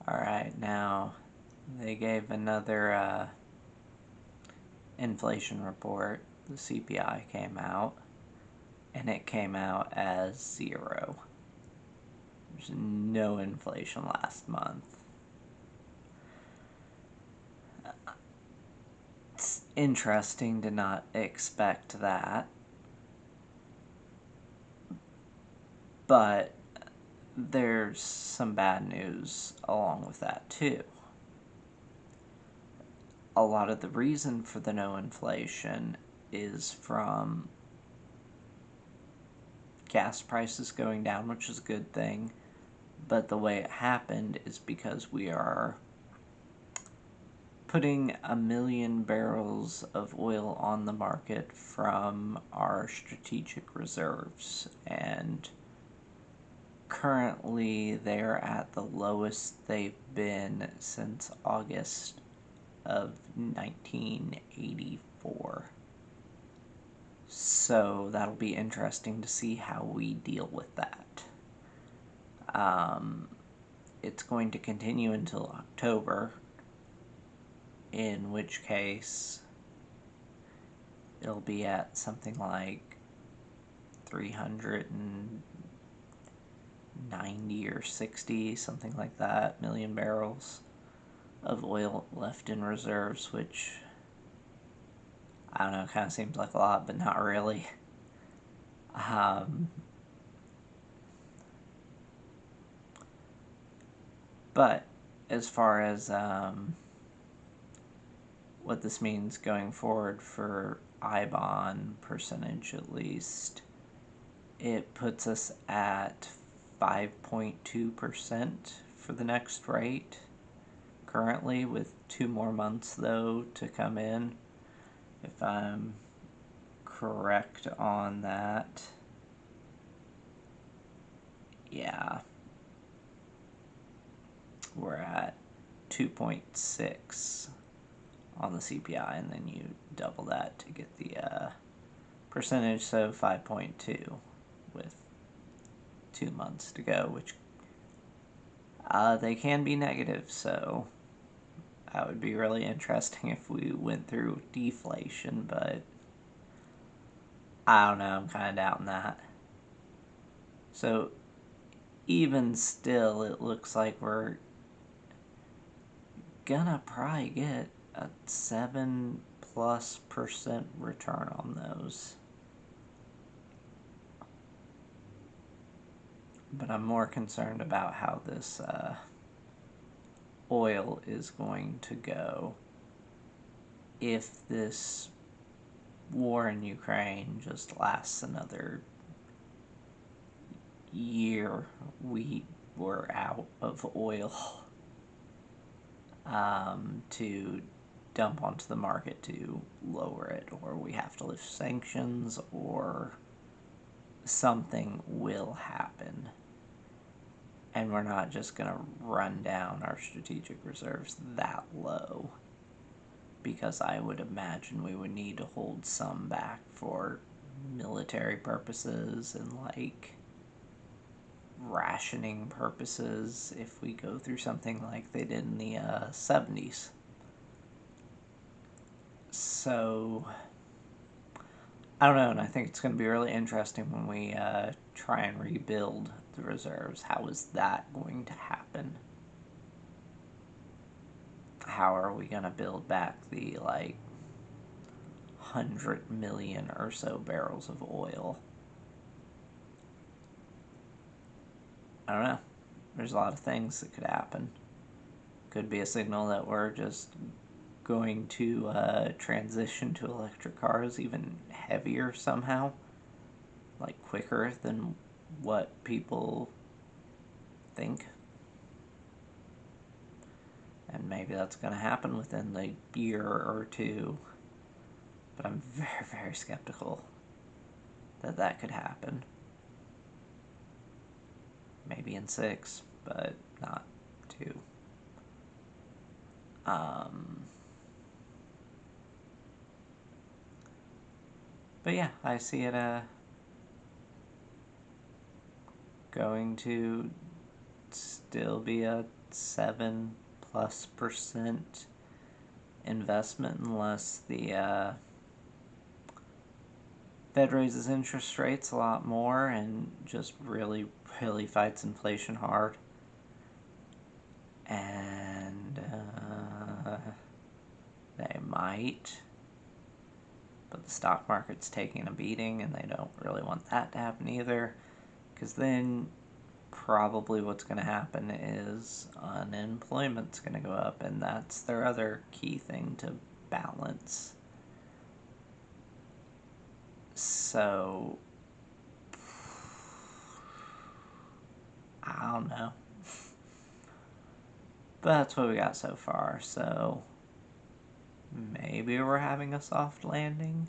Alright, now they gave another inflation report. The CPI came out, and it came out as 0. There's no inflation last month. It's interesting to not expect that, but there's some bad news along with that too. A lot of the reason for the no inflation is from gas prices going down, which is a good thing, but the way it happened is because we are putting 1 million barrels of oil on the market from our strategic reserves, and currently they're at the lowest they've been since August of 1984. So that'll be interesting to see how we deal with that. It's going to continue until October, in which case it'll be at something like 390 or 60, something like that, million barrels of oil left in reserves, which, I don't know, kind of seems like a lot, but not really. But as far as what this means going forward for I-bond percentage, at least, it puts us at 5.2% for the next rate currently, with 2 more months though to come in, if I'm correct on that. Yeah, we're at 2.6 on the CPI, and then you double that to get the percentage, so 5.2 with 2 months to go, which they can be negative, so that would be really interesting if we went through deflation, but I don't know, I'm kind of doubting that. So even still, it looks like we're gonna probably get a 7+% return on those. But I'm more concerned about how this oil is going to go if this war in Ukraine just lasts another year. We were out of oil to dump onto the market to lower it, or we have to lift sanctions, or something will happen. And we're not just going to run down our strategic reserves that low, because I would imagine we would need to hold some back for military purposes and like rationing purposes if we go through something like they did in the 70s. So I don't know, and I think it's going to be really interesting when we try and rebuild the reserves. How is that going to happen? How are we going to build back the, 100 million or so barrels of oil? I don't know. There's a lot of things that could happen. Could be a signal that we're just going to transition to electric cars even heavier somehow, like quicker than what people think. And maybe that's going to happen within the year or two, but I'm very, very skeptical that that could happen. Maybe in 6, but not 2. But yeah, I see it going to still be a 7+% investment unless the Fed raises interest rates a lot more and just really, really fights inflation hard. And they might. But the stock market's taking a beating, and they don't really want that to happen either. Because then probably what's going to happen is unemployment's going to go up, and that's their other key thing to balance. So, I don't know. But that's what we got so far, so maybe we're having a soft landing.